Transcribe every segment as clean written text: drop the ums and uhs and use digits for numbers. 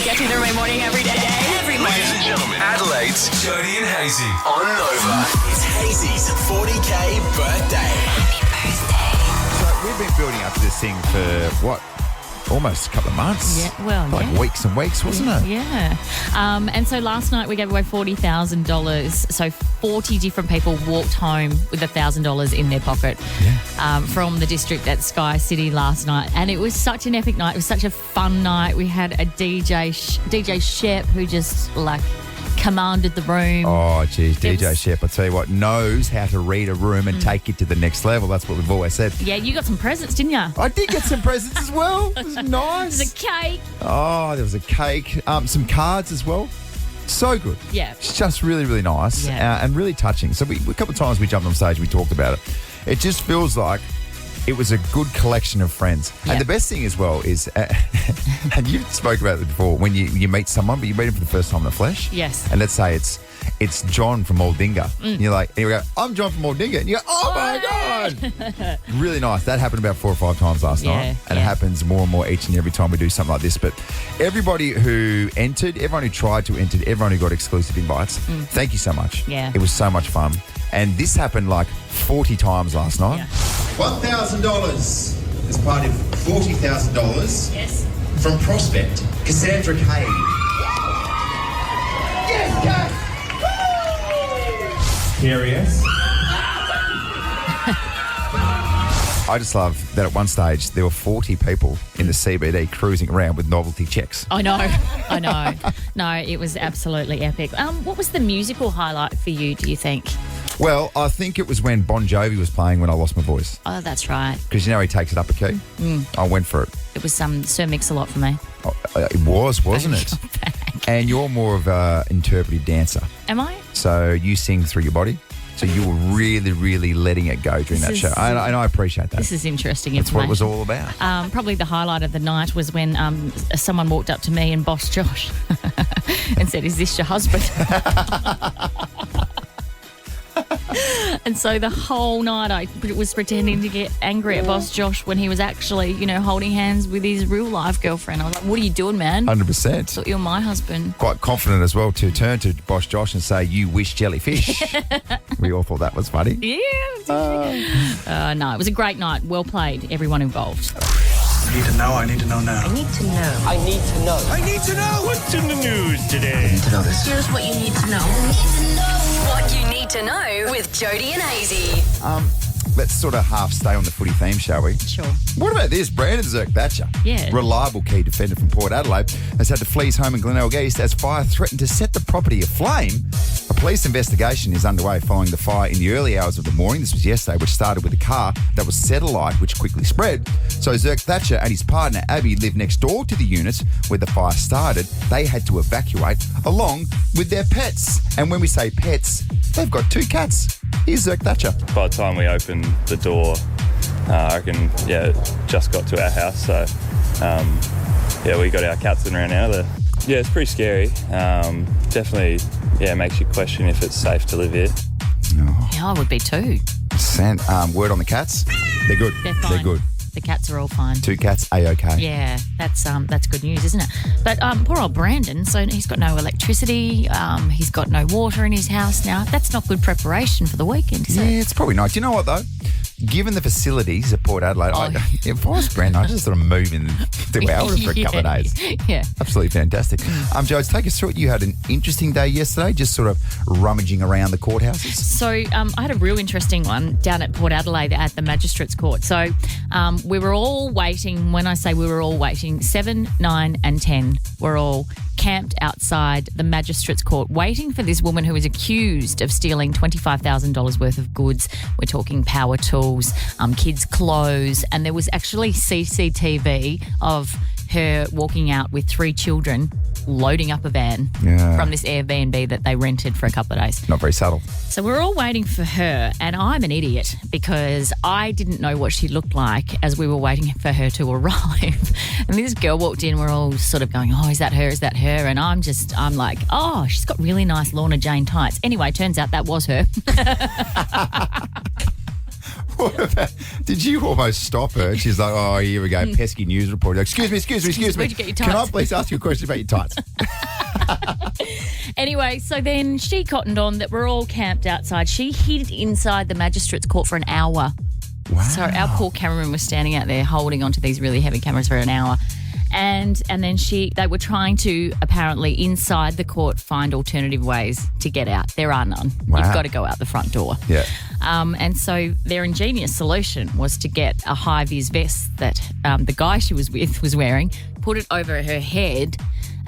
Get you through my morning every day. Every morning. Ladies and gentlemen, Adelaide's Jody and Hayesy on Nova. It's Hazesy's 40K birthday. So we've been building up to this thing for, what, almost a couple of months? Yeah, well, like weeks and weeks, wasn't it? Yeah. And so last night we gave away $40,000. So 40 different people walked home with $1,000 in their pocket from the district at Sky City last night. And it was such an epic night. It was such a fun night. We had a DJ Shep who just commanded the room. Oh, geez, DJ Shep, I tell you what, knows how to read a room and take it to the next level. That's what we've always said. Yeah, you got some presents, didn't you? I did get some presents as well. It was nice. There's a cake. Oh, there was a cake. Some cards as well. So good. Yeah. It's just really, really nice and really touching. So a couple of times we jumped on stage and we talked about it. It just feels like it was a good collection of friends. Yeah. And the best thing as well is, and you've spoken about it before, when you meet someone, but you meet him for the first time in the flesh. Yes. And let's say it's John from Aldinga. And you're like, and you go, I'm John from Aldinga. And you go, oh my God. Really nice. That happened about 4 or 5 times last night. And it happens more and more each and every time we do something like this. But everybody who entered, everyone who tried to enter, everyone who got exclusive invites, thank you so much. Yeah. It was so much fun. And this happened like 40 times last night. Yeah. $1,000 as part of $40,000 Yes. from Prospect, Cassandra Cade. Yes, Cass! Curious. I just love that at one stage there were 40 people in the CBD cruising around with novelty checks. I know. No, it was absolutely epic. What was the musical highlight for you, do you think? Well, I think it was when Bon Jovi was playing when I lost my voice. Oh, that's right. Because you know he takes it up a key? I went for it. It was Sir Mix-a-Lot for me. It was, wasn't it? And you're more of an interpretive dancer. Am I? So you sing through your body. So you were really, really letting it go during that show. And I appreciate that. This is interesting That's information. what it was all about. Probably the highlight of the night was when someone walked up to me and Boss Josh and said, "Is this your husband?" And so the whole night I was pretending to get angry at Boss Josh when he was actually, holding hands with his real life girlfriend. I was like, "What are you doing, man? 100%. Thought you were my husband." Quite confident as well to turn to Boss Josh and say, "You wish jellyfish." We all thought that was funny. Yeah. No, it was a great night. Well played, everyone involved. I need to know. I need to know now. I need to know. I need to know. I need to know. What's in the news today? I need to know this. Here's what you need to know. What you need to know with Jody and Hayesy. Let's sort of half stay on the footy theme, shall we? Sure. What about this? Brandon Zerk-Thatcher, reliable key defender from Port Adelaide, has had to flee his home in Glenelg East as fire threatened to set the property aflame. A police investigation is underway following the fire in the early hours of the morning. This was yesterday, which started with a car that was set alight, which quickly spread. So Zerk-Thatcher and his partner, Abby, live next door to the unit where the fire started. They had to evacuate along with their pets. And when we say pets, they've got 2 cats. Here's Zerk-Thatcher. By the time we opened the door, I reckon, just got to our house. So, we got our cats in around now. It's pretty scary. Definitely, makes you question if it's safe to live here. Oh. Yeah, I would be too. Word on the cats? They're good. They're fine. They're good. The cats are all fine. 2 cats, A-OK. Yeah, that's good news, isn't it? But poor old Brandon, so he's got no electricity, he's got no water in his house now. That's not good preparation for the weekend, is it? Yeah, it's probably not. Do you know what, though? Given the facilities at Port Adelaide, if I was Brandon, I'd just sort of move in to ours for a couple of days. Yeah. Absolutely fantastic. Jodes, take us through it. You had an interesting day yesterday, just sort of rummaging around the courthouses. So I had a real interesting one down at Port Adelaide at the Magistrates Court. So we were all waiting. When I say we were all waiting, 7, 9 and 10 were all camped outside the Magistrates Court waiting for this woman who was accused of stealing $25,000 worth of goods. We're talking power tools, kids' clothes, and there was actually CCTV of her walking out with 3 children loading up a van from this Airbnb that they rented for a couple of days. Not very subtle. So we're all waiting for her, and I'm an idiot because I didn't know what she looked like as we were waiting for her to arrive. And this girl walked in, we're all sort of going, "Oh, is that her? Is that her?" And I'm like, "Oh, she's got really nice Lorna Jane tights." Anyway, turns out that was her. Did you almost stop her? She's like, oh, here we go, pesky news reporter. Like, excuse me. Where'd you get your Can I tights? please ask you a question about your tights? Anyway, so then she cottoned on that we're all camped outside. She hid inside the magistrate's court for an hour. Wow. So our poor cameraman was standing out there holding onto these really heavy cameras for an hour. And then they were trying to apparently inside the court find alternative ways to get out. There are none. Wow. You've got to go out the front door. Yeah. And so their ingenious solution was to get a high-vis vest that the guy she was with was wearing, put it over her head,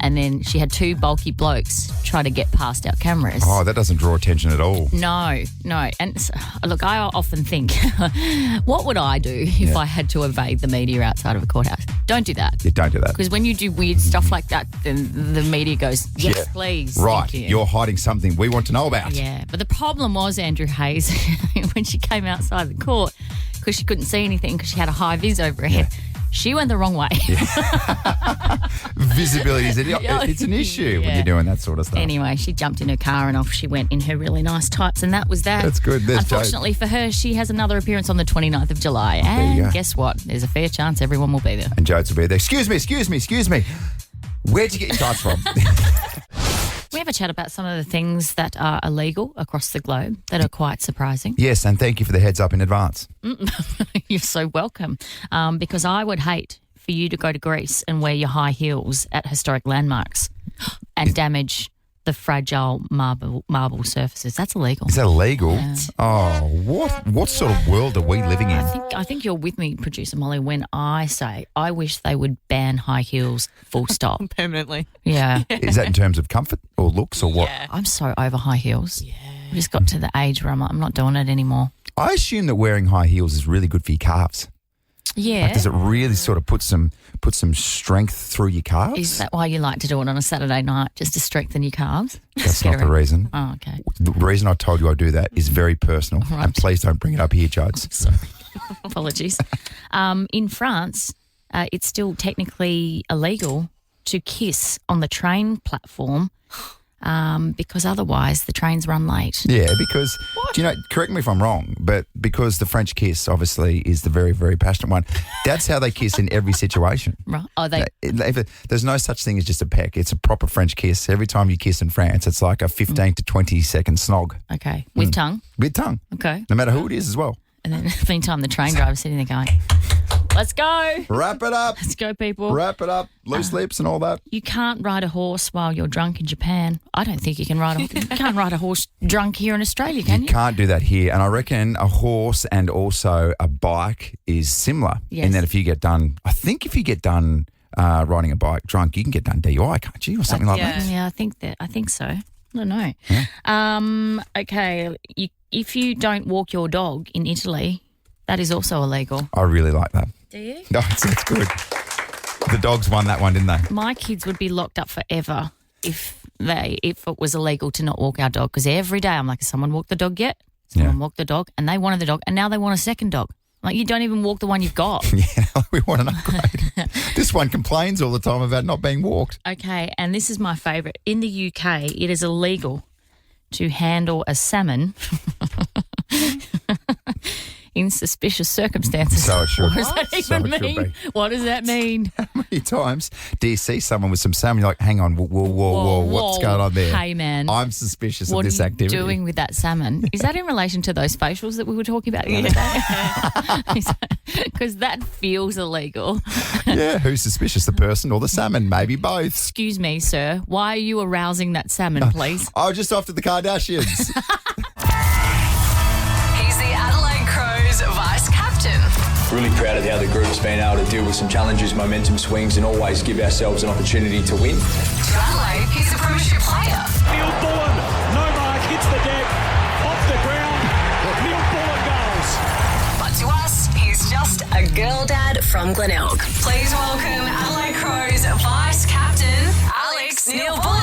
and then she had two bulky blokes try to get past our cameras. Oh, that doesn't draw attention at all. No. And look, I often think, what would I do if I had to evade the media outside of a courthouse? Don't do that. Yeah, don't do that. Because when you do weird stuff like that, then the media goes, yes, Yeah. please. Right. Thank you. You're hiding something we want to know about. Yeah, but the problem was, Andrew Hayes, when she came outside the court, because she couldn't see anything because she had a high vis over her head, she went the wrong way. Visibility it's an issue when you're doing that sort of stuff. Anyway, she jumped in her car and off she went in her really nice tights, and that was that. That's good. There's Unfortunately for her, she has another appearance on the 29th of July. There you go. And guess what? There's a fair chance everyone will be there. And Jodes will be there. Excuse me. Where'd you get your tights from? We have a chat about some of the things that are illegal across the globe that are quite surprising. Yes, and thank you for the heads up in advance. You're so welcome. Because I would hate for you to go to Greece and wear your high heels at historic landmarks and damage the fragile marble surfaces. That's illegal. Is that illegal? Yeah. Oh, what sort of world are we living in? I think you're with me, producer Molly, when I say I wish they would ban high heels full stop. Permanently. Yeah. Is that in terms of comfort or looks or what? Yeah. I'm so over high heels. Yeah. I just got to the age where I'm not doing it anymore. I assume that wearing high heels is really good for your calves. Yeah. Like, does it really sort of put some strength through your calves? Is that why you like to do it on a Saturday night, just to strengthen your calves? That's not the reason. Oh, okay. The reason I told you I do that is very personal. Right. And please don't bring it up here, Jodes. Sorry. Apologies. In France, it's still technically illegal to kiss on the train platform because otherwise the trains run late. Yeah, because, correct me if I'm wrong, but because the French kiss obviously is the very, very passionate one, that's how they kiss in every situation. Right. There's no such thing as just a peck. It's a proper French kiss. Every time you kiss in France, it's like a 15 to 20 second snog. Okay. With tongue? With tongue. Okay. No matter who it is as well. And then in the meantime, the train driver's sitting there going, let's go. Wrap it up. Let's go, people. Wrap it up. Loose lips and all that. You can't ride a horse while you're drunk in Japan. I don't think you can can't ride a horse drunk here in Australia, can you? You can't do that here. And I reckon a horse and also a bike is similar. Yes. In that if you get done riding a bike drunk, you can get done DUI, can't you? Or something like that. Yeah, I think so. I don't know. Yeah. Okay. If you don't walk your dog in Italy, that is also illegal. I really like that. Do you? No, it's good. The dogs won that one, didn't they? My kids would be locked up forever if it was illegal to not walk our dog, because every day I'm like, has someone walked the dog yet? Someone walked the dog, and they wanted the dog, and now they want a second dog. Like, you don't even walk the one you've got. Yeah, we want an upgrade. This one complains all the time about not being walked. Okay, and this is my favourite. In the UK, it is illegal to handle a salmon in suspicious circumstances. So it should. What does that even mean? What does that mean? How many times do you see someone with some salmon, you're like, hang on, whoa, what's going on there? Hey, man. I'm suspicious of what this activity. What are you doing with that salmon? Is that in relation to those facials that we were talking about the other day? Because that feels illegal. Yeah, who's suspicious, the person or the salmon? Maybe both. Excuse me, sir. Why are you arousing that salmon, please? Oh, just after the Kardashians. He's the Adelaide Crows vice captain. Really proud of how the group's been able to deal with some challenges, momentum swings, and always give ourselves an opportunity to win. To Adelaide, he's a premiership player. Neil Bullen, no mark, hits the deck, off the ground. Neil Bullen goes. But to us, he's just a girl dad from Glenelg. Please welcome Adelaide Crows vice captain, Alex Neil Bullen.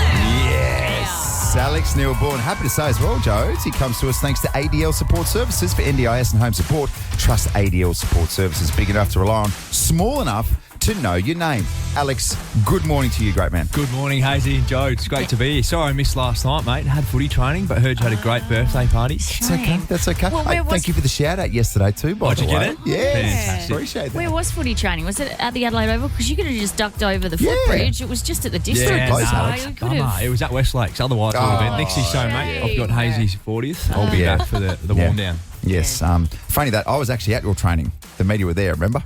Alex Neil Bourne, happy to say as well, Jodes, he comes to us thanks to ADL Support Services for NDIS and home support. Trust ADL Support Services, big enough to rely on, small enough to know your name. Alex, good morning to you, great man. Good morning, Hayesy and Joe. It's great to be here. Sorry I missed last night, mate. Had footy training, but heard you had a great birthday party. It's okay. That's okay. Well, Thank you for the shout-out yesterday too, by the way. Did you get it? Yes. Fantastic. Appreciate that. Where was footy training? Was it at the Adelaide Oval? Because you could have just ducked over the footbridge. It was just at the district. close, so Alex. you could have. It was at West Lakes. Otherwise, it would have been. Next year, so, mate. I've got Hazesy's 40th. I'll be back for the warm down. Yes. Funny that I was actually at your training. The media were there, remember?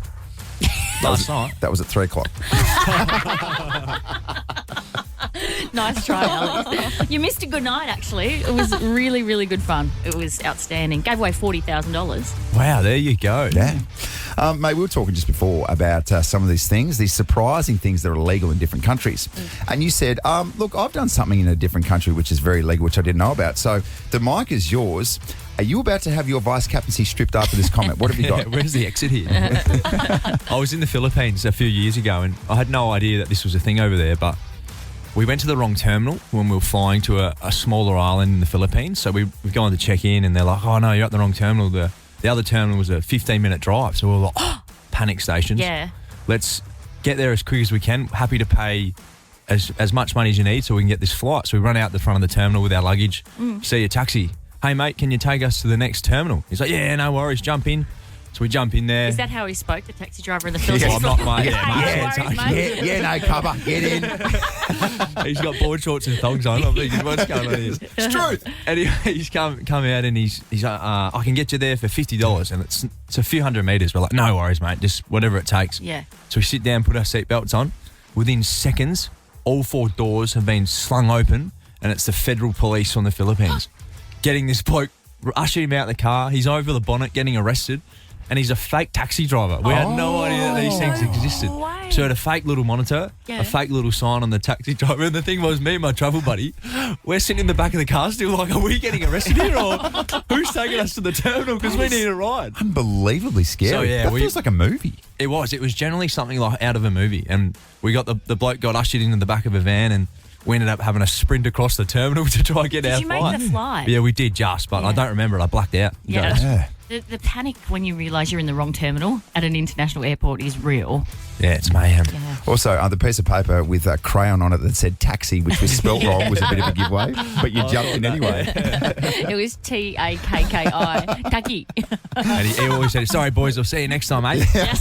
Last night. That was at 3 o'clock. Nice try, Alex. You missed a good night, actually. It was really, really good fun. It was outstanding. Gave away $40,000. Wow, there you go. Yeah. Mate, we were talking just before about some of these things, these surprising things that are illegal in different countries. And you said, look, I've done something in a different country which is very legal, which I didn't know about. So the mic is yours. Are you about to have your vice captaincy stripped after this comment? What have you got? Where's the exit here? I was in the Philippines a few years ago and I had no idea that this was a thing over there, but we went to the wrong terminal when we were flying to a smaller island in the Philippines. So we gone to check in and they're like, oh, no, you're at the wrong terminal. The other terminal was a 15-minute drive. So we were like, panic stations. Yeah. Let's get there as quick as we can. Happy to pay as much money as you need so we can get this flight. So we run out the front of the terminal with our luggage, see a taxi. Hey, mate, can you take us to the next terminal? He's like, yeah, no worries, jump in. So we jump in there. Is that how he spoke, the taxi driver in the Philippines? I'm not, mate. No cover, get in. He's got board shorts and thongs on. I'm thinking, what's going on here? It's true. Anyway, he's come out and he's like, I can get you there for $50. And it's a few hundred metres. We're like, no worries, mate, just whatever it takes. Yeah. So we sit down, put our seatbelts on. Within seconds, all 4 doors have been slung open and it's the federal police from the Philippines. Getting this bloke, ushering him out the car. He's over the bonnet, getting arrested. And he's a fake taxi driver. We had no idea that these things existed. So we had a fake little monitor, a fake little sign on the taxi driver. And the thing was, me and my travel buddy, we're sitting in the back of the car still like, are we getting arrested here or who's taking us to the terminal because we need a ride? Unbelievably scary. So, yeah, that feels like a movie. It was generally something like out of a movie. And we got the bloke got ushered into the back of a van and we ended up having a sprint across the terminal to try and get our flight. Did you make the flight? Yeah, we did but I don't remember it. I blacked out. Yeah. The panic when you realise you're in the wrong terminal at an international airport is real. Yeah, it's mayhem. Yeah. Also, the piece of paper with a crayon on it that said taxi, which was spelt wrong, was a bit of a giveaway, but you jumped in anyway. It was Takki. Taki. And he always said, sorry, boys, I'll see you next time, mate. Yeah,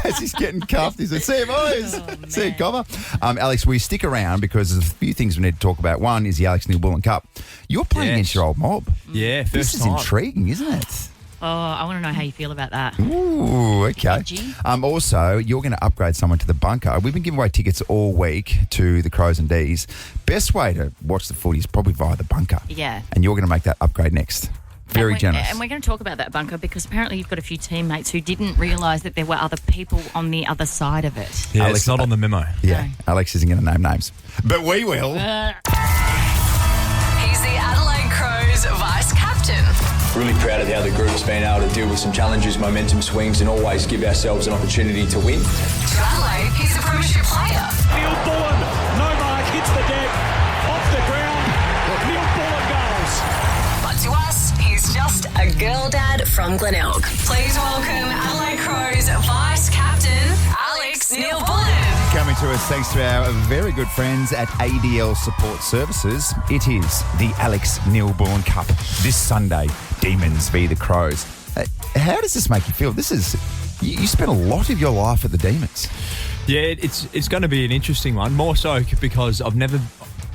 as he's getting cuffed, he said, see you, boys. See you, Cobber. Alex, we stick around because there's a few things we need to talk about. One is the Alex Neil Bullen Cup. You're playing against your old mob. Yeah, This is intriguing, isn't it? Oh, I want to know how you feel about that. Ooh, okay. Also, you're going to upgrade someone to the bunker. We've been giving away tickets all week to the Crows and D's. Best way to watch the footy is probably via the bunker. Yeah. And you're going to make that upgrade next. Very generous. And we're going to talk about that bunker because apparently you've got a few teammates who didn't realise that there were other people on the other side of it. Yeah, Alex, it's not on the memo. Yeah, no. Alex isn't going to name names. But we will. He's the Adelaide Crows vice captain. Really proud of how the group's been able to deal with some challenges, momentum swings, and always give ourselves an opportunity to win. To Adelaide, he's a premiership player. Neil Bullen, no mark, hits the deck, off the ground. Neil Bullen goes. But to us, he's just a girl dad from Glenelg. Please welcome Adelaide Crows vice captain, Alex Neil Bullen. Coming to us thanks to our very good friends at ADL Support Services. It is the Alex Neil Bullen Cup this Sunday. Demons v the Crows. How does this make you feel? This is you spent a lot of your life at the Demons. Yeah, it's going to be an interesting one. More so because I've never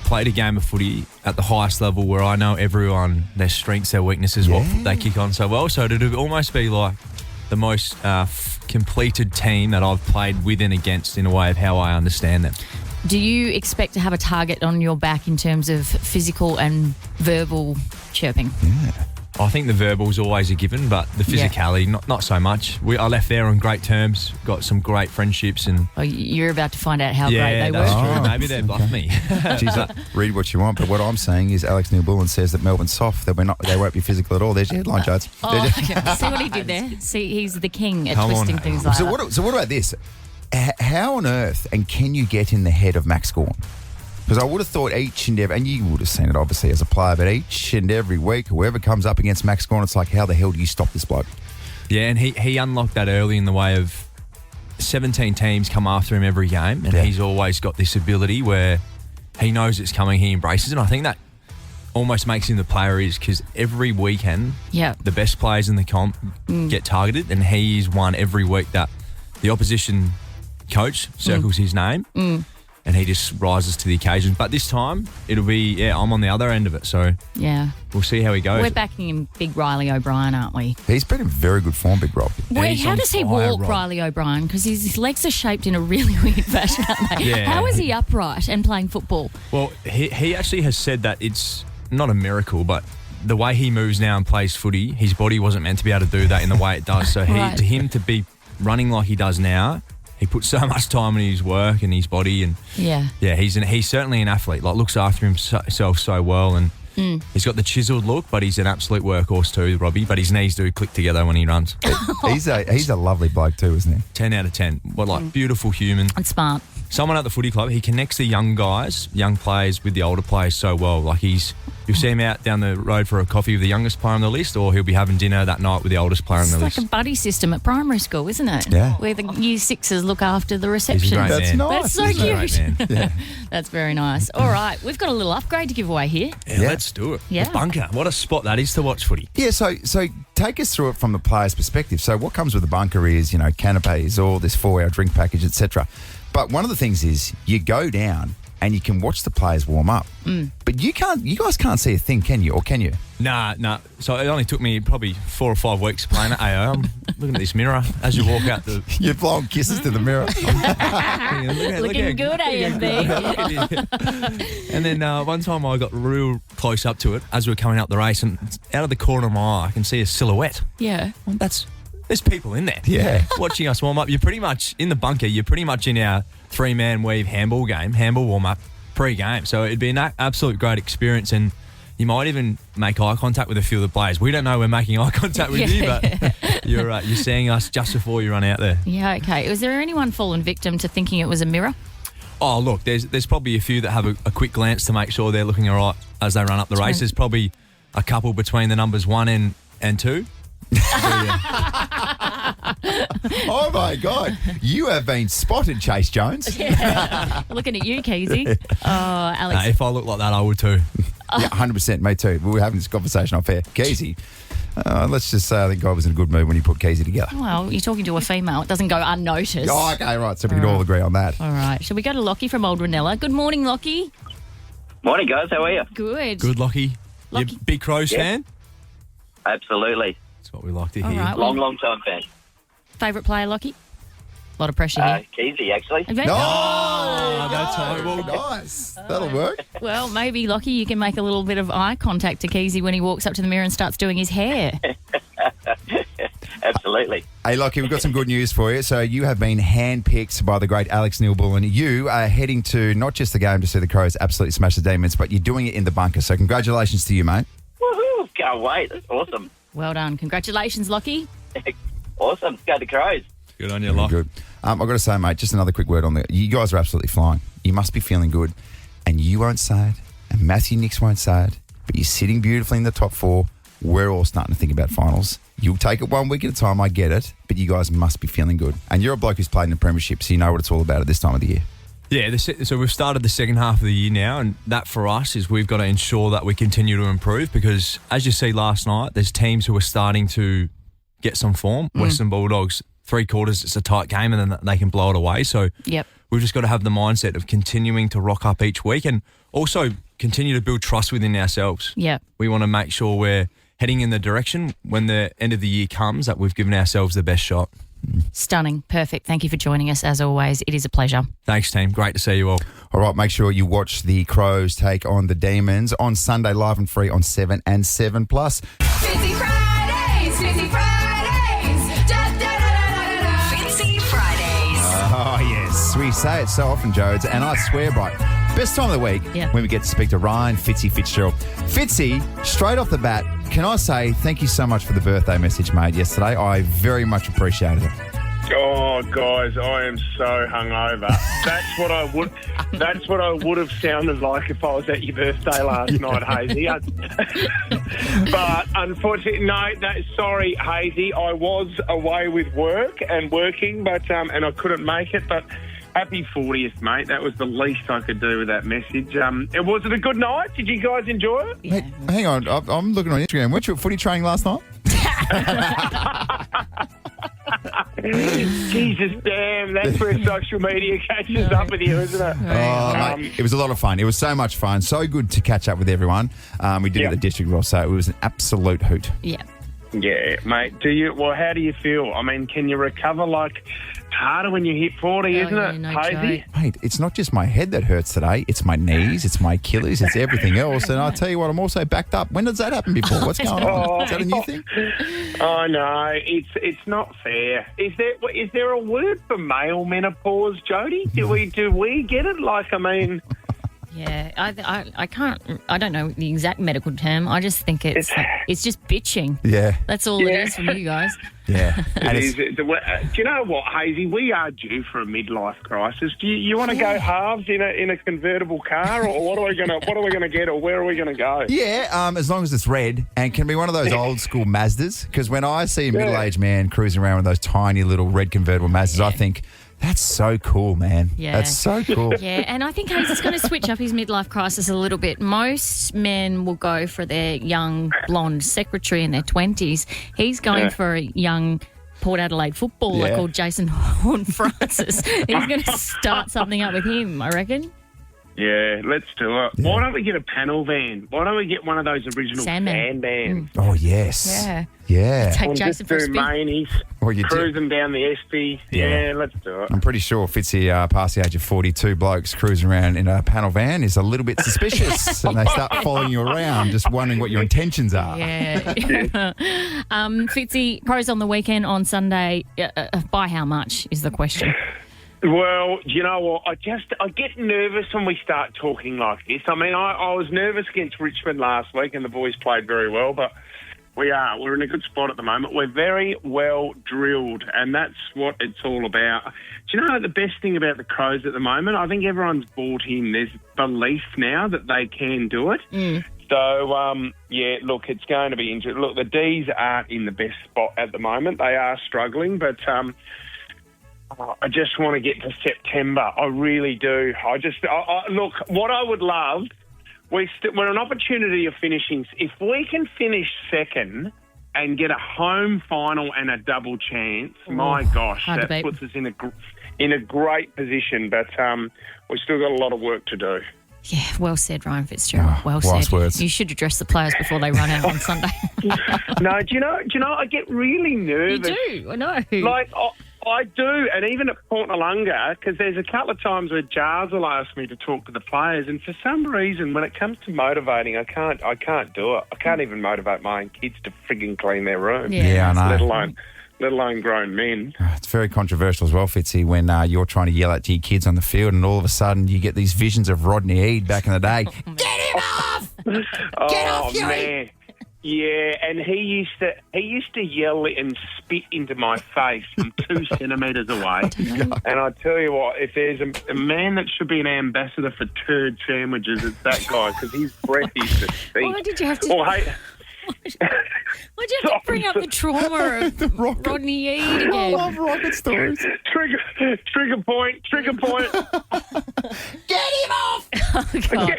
played a game of footy at the highest level where I know everyone, their strengths, their weaknesses, what they kick on so well. So it'd almost be like the most completed team that I've played with and against in a way of how I understand them. Do you expect to have a target on your back in terms of physical and verbal chirping? Yeah. I think the verbal's always a given, but the physicality, not so much. I left there on great terms, got some great friendships. And you're about to find out how great they were. That's true. Maybe they bluffed me. Jeez, read what you want, but what I'm saying is Alex Neil Bullen says that Melbourne's soft, they won't be physical at all. There's your headline, Jodes. See what he did there? See, he's the king at twisting things like that. So what about this? How on earth, and can you get in the head of Max Gawn? Because I would have thought each and every, and you would have seen it obviously as a player, but each and every week, whoever comes up against Max Gawn, it's like, how the hell do you stop this bloke? Yeah, and he unlocked that early in the way of 17 teams come after him every game, and he's always got this ability where he knows it's coming, he embraces it. And I think that almost makes him the player he is, because every weekend the best players in the comp get targeted, and he's one every week that the opposition coach circles his name and he just rises to the occasion. But this time it'll be, I'm on the other end of it, so we'll see how he goes. We're backing him, big Riley O'Brien, aren't we? He's been in very good form, Big Rob. Wait, how does he walk, Riley O'Brien? Because his legs are shaped in a really weird fashion, aren't they? How is he upright and playing football? Well, he actually has said that it's not a miracle, but the way he moves now and plays footy, his body wasn't meant to be able to do that in the way it does. So to him to be running like he does now, he puts so much time in his work and his body, and he's certainly an athlete. Like, looks after himself so well, and he's got the chiseled look, but he's an absolute workhorse too, Robbie. But his knees do click together when he runs. He's a lovely bloke too, isn't he? 10 out of 10. Beautiful human and smart. Someone at the footy club, he connects the young players with the older players so well. Like, you'll see him out down the road for a coffee with the youngest player on the list, or he'll be having dinner that night with the oldest player on the list. It's like a buddy system at primary school, isn't it? Yeah. Where the year sixes look after the reception. That's nice. That's so cute. Yeah. That's very nice. All right, we've got a little upgrade to give away here. Yeah, let's do it. Yeah. The bunker. What a spot that is to watch footy. Yeah, so take us through it from the player's perspective. So what comes with the bunker is, canapes, all this 4-hour drink package, etc. But one of the things is you go down and you can watch the players warm up. But you guys can't see a thing, can you? Or can you? Nah. So it only took me probably 4 or 5 weeks playing it. I'm looking at this mirror as you walk out the... You're blowing kisses to the mirror. Looking good, A&B. And then one time I got real close up to it as we were coming up the race, and out of the corner of my eye I can see a silhouette. Yeah. Well, there's people in there. Yeah. Watching us warm up. You're pretty much in the bunker. You're pretty much in our 3-man weave handball warm up pre-game. So it'd be an absolute great experience, and you might even make eye contact with a few of the players. We don't know we're making eye contact with you, but you're seeing us just before you run out there. Yeah, okay. Was there anyone fallen victim to thinking it was a mirror? Oh, look, there's probably a few that have a quick glance to make sure they're looking all right as they run up the race. There's probably a couple between the numbers 1 and 2. Oh my God, you have been spotted, Chase Jones. Looking at you, Keezy. Oh, Alex. If I look like that, I would too. Yeah, 100%, me too. We were having this conversation off air. Keezy, let's just say I think God was in a good mood when he put Keezy together. Well, you're talking to a female. It doesn't go unnoticed. Oh, okay, right. So we can all agree on that. All right. Shall we go to Lockie from Old Ranella? Good morning, Lockie. Morning, guys. How are you? Good. Good, Lockie. You a big Crows fan? Absolutely. That's what we like to hear. All right, long time fan. Favourite player, Lockie? A lot of pressure here. Keezy, actually. Okay. Oh, that's horrible. Nice. That'll work. Well, maybe, Lockie, you can make a little bit of eye contact to Keezy when he walks up to the mirror and starts doing his hair. Absolutely. Hey, Lockie, we've got some good news for you. So you have been handpicked by the great Alex Neilbull, and you are heading to not just the game to see the Crows absolutely smash the Demons, but you're doing it in the bunker. So congratulations to you, mate. Woohoo! Can't wait. That's awesome. Well done. Congratulations, Lockie. Awesome. Go the Crows. Good on you, Lockie. Good. I've got to say, mate, just another quick word on that. You guys are absolutely flying. You must be feeling good. And you won't say it, and Matthew Nix won't say it, but you're sitting beautifully in the top 4. We're all starting to think about finals. You'll take it 1 week at a time, I get it, but you guys must be feeling good. And you're a bloke who's played in the premiership, so you know what it's all about at this time of the year. Yeah, so we've started the second half of the year now, and that for us is we've got to ensure that we continue to improve, because as you see last night, there's teams who are starting to get some form. Western Bulldogs, 3 quarters, it's a tight game, and then they can blow it away. So we've just got to have the mindset of continuing to rock up each week, and also continue to build trust within ourselves. Yeah, we want to make sure we're heading in the direction when the end of the year comes that we've given ourselves the best shot. Stunning. Perfect. Thank you for joining us, as always. It is a pleasure. Thanks, team. Great to see you all. All right, make sure you watch the Crows take on the Demons on Sunday, live and free on 7 and 7+. Fitzy Fridays, Fitzy Fridays, Fitzy Fridays. Oh, yes. We say it so often, Jodes, and I swear by it. Best time of the week when we get to speak to Ryan Fitzy Fitzgerald. Fitzy, straight off the bat, can I say thank you so much for the birthday message made yesterday? I very much appreciated it. Oh, guys, I am so hungover. That's what I would have sounded like if I was at your birthday last night, Hayesy. But unfortunately, no. Sorry, Hayesy. I was away with work and working, but and I couldn't make it. But happy 40th, mate. That was the least I could do with that message. Was it a good night? Did you guys enjoy it? Hey, hang on, I'm looking on Instagram. Weren't you at footy training last night? Jesus, damn, that's where social media catches up with you, isn't it? Mate, it was a lot of fun. It was so much fun. So good to catch up with everyone. We did it at the District Well, so it was an absolute hoot. Yeah. Yeah, mate. How do you feel? I mean, can you recover? It's harder when you hit 40, isn't it, Hayesy? Mate, it's not just my head that hurts today. It's my knees, it's my Achilles, it's everything else. And I tell you what, I'm also backed up. When does that happen before? What's going on? Is that a new thing? Oh, no, it's not fair. Is there a word for male menopause, Jody? Do we get it? Yeah, I can't. I don't know the exact medical term. I just think it's just bitching. Yeah, that's all it is from you guys. Yeah, do you know what, Hayesy? We are due for a midlife crisis. Do you want to go halves in a convertible car, or what are we gonna get, or where are we gonna go? Yeah, as long as it's red and can be one of those old school Mazdas. Because when I see a middle-aged man cruising around with those tiny little red convertible Mazdas, I think, that's so cool, man. Yeah. That's so cool. Yeah, and I think Hayes is going to switch up his midlife crisis a little bit. Most men will go for their young blonde secretary in their 20s. He's going for a young Port Adelaide footballer called Jason Horne-Francis. He's going to start something up with him, I reckon. Yeah, let's do it. Yeah. Why don't we get a panel van? Why don't we get one of those original fan vans? Oh, yes. Yeah. Take Jason for a spin. Manies, cruising down the SP. Yeah, let's do it. I'm pretty sure Fitzy, past the age of 42, blokes cruising around in a panel van is a little bit suspicious and they start following you around, just wondering what your intentions are. Yeah. Fitzy, pros on the weekend on Sunday, by how much is the question? Well, you know what? I get nervous when we start talking like this. I mean, I was nervous against Richmond last week and the boys played very well, but we're in a good spot at the moment. We're very well drilled, and that's what it's all about. Do you know the best thing about the Crows at the moment? I think everyone's bought in. There's belief now that they can do it. So, look, it's going to be interesting. Look, the D's aren't in the best spot at the moment. They are struggling, but I just want to get to September. I really do. Look, what I would love, we're an opportunity of finishing. If we can finish second and get a home final and a double chance, my gosh, that puts us in a great position. But we've still got a lot of work to do. Yeah, well said, Ryan Fitzgerald. Well said. Words. You should address the players before they run out on Sunday. No, do you know? I get really nervous. You do, I know. I do, and even at Port Noarlunga, because there's a couple of times where Jars will ask me to talk to the players, and for some reason, when it comes to motivating, I can't do it. I can't even motivate my own kids to frigging clean their room. Yeah, I know. Let alone grown men. It's very controversial as well, Fitzy, when you're trying to yell at your kids on the field and all of a sudden you get these visions of Rodney Eade back in the day. Get him off! Get off, man. Yeah, and he used to yell and spit into my face from 2 centimetres away. And I tell you what, if there's a man that should be an ambassador for turd sandwiches, it's that guy, because his breath used to stink. Why did you have to... Why'd you have to bring up the trauma of the Rodney Eade again? I love rocket stories. Trigger point. Get him off! Oh, God.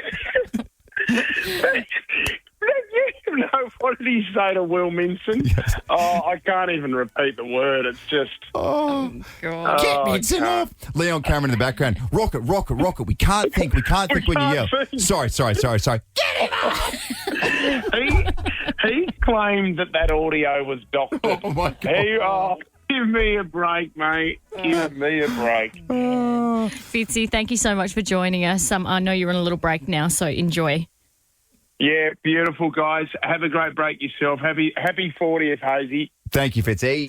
No, what did he say to Will Minson? Yes. Oh, I can't even repeat the word. It's just... Oh, God. Get Minson off! Leon Cameron in the background. Rocket. We can't think when you yell. Sorry. Get him off! He claimed that audio was doctored. Oh, my God. Give me a break, mate. Give me a break. Fitzy, thank you so much for joining us. I know you're on a little break now, so enjoy. Yeah, beautiful, guys. Have a great break yourself. Happy 40th, Hayesy. Thank you, Fitzy.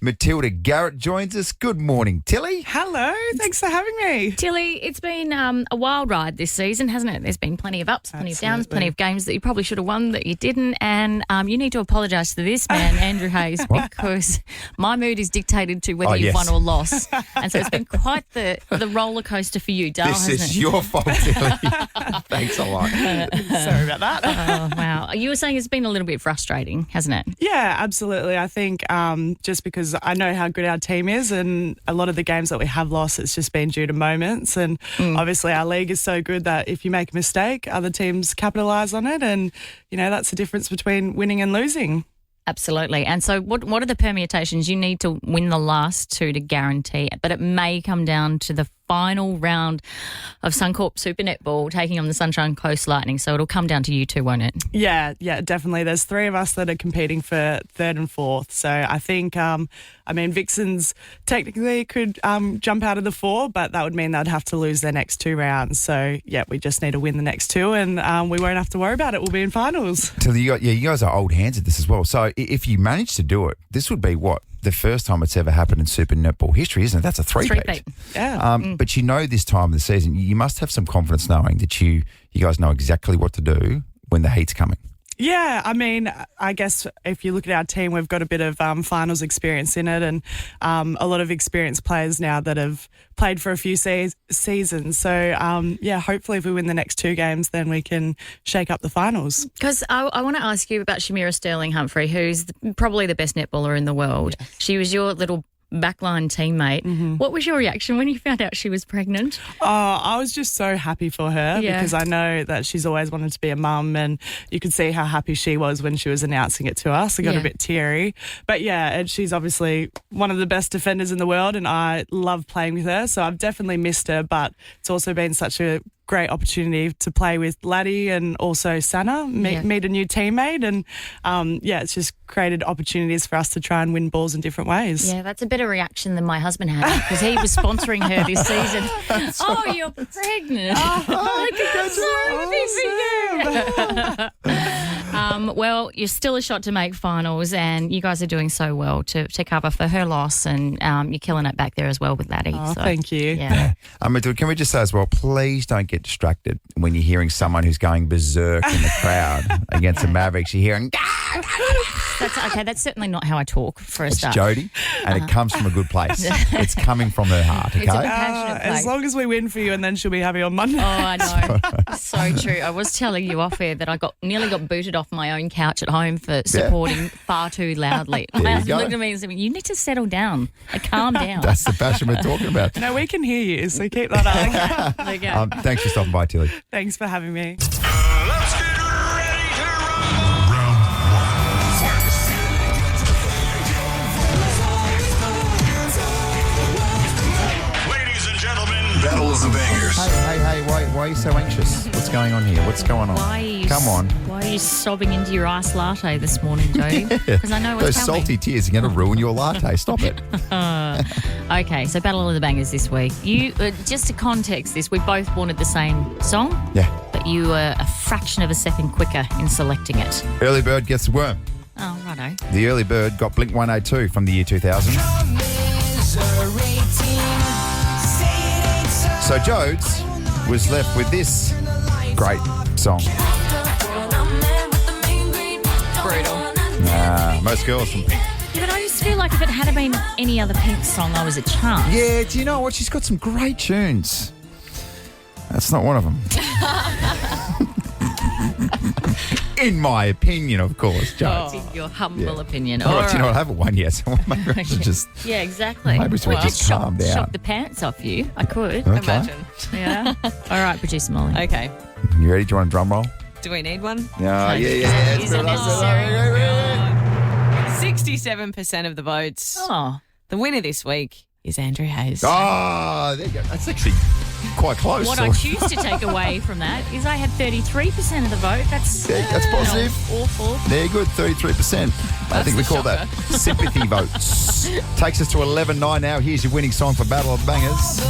Matilda Garrett joins us. Good morning, Tilly. Hello. Thanks for having me. Tilly, it's been a wild ride this season, hasn't it? There's been plenty of ups, plenty of downs, plenty of games that you probably should have won that you didn't. And you need to apologise to this man, Andrew Hayes, because my mood is dictated to whether you've won or lost. And so it's been quite the roller coaster for you, Dale, This hasn't is it? your fault, Tilly. Thanks a lot. Sorry about that. Oh, wow. You were saying it's been a little bit frustrating, hasn't it? Yeah, absolutely. I think just because I know how good our team is, and a lot of the games that we have lost, it's just been due to moments. And obviously our league is so good that if you make a mistake, other teams capitalise on it. And, you know, that's the difference between winning and losing. Absolutely. And so what are the permutations? You need to win the last two to guarantee it, but it may come down to the final round of Suncorp Super Netball taking on the Sunshine Coast Lightning. So it'll come down to you two, won't it? Yeah, definitely. There's three of us that are competing for third and fourth. So I think, Vixens technically could jump out of the four, but that would mean they'd have to lose their next two rounds. So, yeah, we just need to win the next two and we won't have to worry about it. We'll be in finals. Tilly, you guys are old hands at this as well. So if you manage to do it, this would be what? The first time it's ever happened in Super Netball history, isn't it? That's a three-peat. Yeah. But you know this time of the season, you must have some confidence knowing that you guys know exactly what to do when the heat's coming. Yeah, I guess if you look at our team, we've got a bit of finals experience in it and a lot of experienced players now that have played for a few seasons. So, hopefully if we win the next two games, then we can shake up the finals. Because I want to ask you about Shamira Sterling-Humphrey, who's probably the best netballer in the world. Yes. She was your little backline teammate. Mm-hmm. What was your reaction when you found out she was pregnant? Oh, I was just so happy for her because I know that she's always wanted to be a mum, and you could see how happy she was when she was announcing it to us. I got a bit teary. But and she's obviously one of the best defenders in the world, and I love playing with her. So I've definitely missed her, but it's also been such a great opportunity to play with Laddie and also Sana, meet a new teammate, and it's just created opportunities for us to try and win balls in different ways. Yeah, that's a better reaction than my husband had because he was sponsoring her this season. You're pregnant. Well, you're still a shot to make finals, and you guys are doing so well to cover for her loss, and you're killing it back there as well with Laddie. Oh, thank you. Yeah. Can we just say as well, please don't get distracted when you're hearing someone who's going berserk in the crowd against the Mavericks. You're hearing... That's certainly not how I talk for a start. It's Jody, and it comes from a good place. It's coming from her heart, okay? It's a passionate place. As long as we win for you, and then she'll be happy on Monday. Oh, I know. So true. I was telling you off air that I nearly got booted off my own couch at home for supporting far too loudly. My husband looked at me and said, "You need to settle down. Calm down." That's the passion we're talking about. No, we can hear you, so keep that up. There you go. Thanks for stopping by, Tilly. Thanks for having me. Let's get ready to roll. Round one. Ladies and gentlemen, Battle of the Bangers. Hey, why are you so anxious? What's going on here? What's going on? Come on. Why are you sobbing into your iced latte this morning, Jody? Because I know what's Those coming. salty tears are going to ruin your latte. Stop it. Okay, so Battle of the Bangers this week. You, just to context this, we both wanted the same song. Yeah. But you were a fraction of a second quicker in selecting it. Early bird gets the worm. Oh, righto. The early bird got Blink 182 from the year 2000. So Jodes was left with this great song. Brutal. Most girls from... Yeah, but I just feel like if it had been any other Pink song, I was a chance. Yeah, do you know what? She's got some great tunes. That's not one of them. In my opinion, of course, Jodes. In your humble opinion. All right, All you know what? I haven't won yet, so maybe I should just... Yeah, exactly. Maybe we should just calm down. Shock the pants off you. I could. Okay. Imagine. Yeah. All right, producer Molly. Okay. You ready? Do you want a drum roll? Do we need one? Yeah. Is it necessary? 67% of the votes. Oh. The winner this week is Andrew Hayes. Oh, there you go. That's actually quite close. What I choose to take away from that is I had 33% of the vote. That's positive. Awful. There you go, 33%. I think we call that sympathy votes. Takes us to 11-9 now. Here's your winning song for Battle of the Bangers.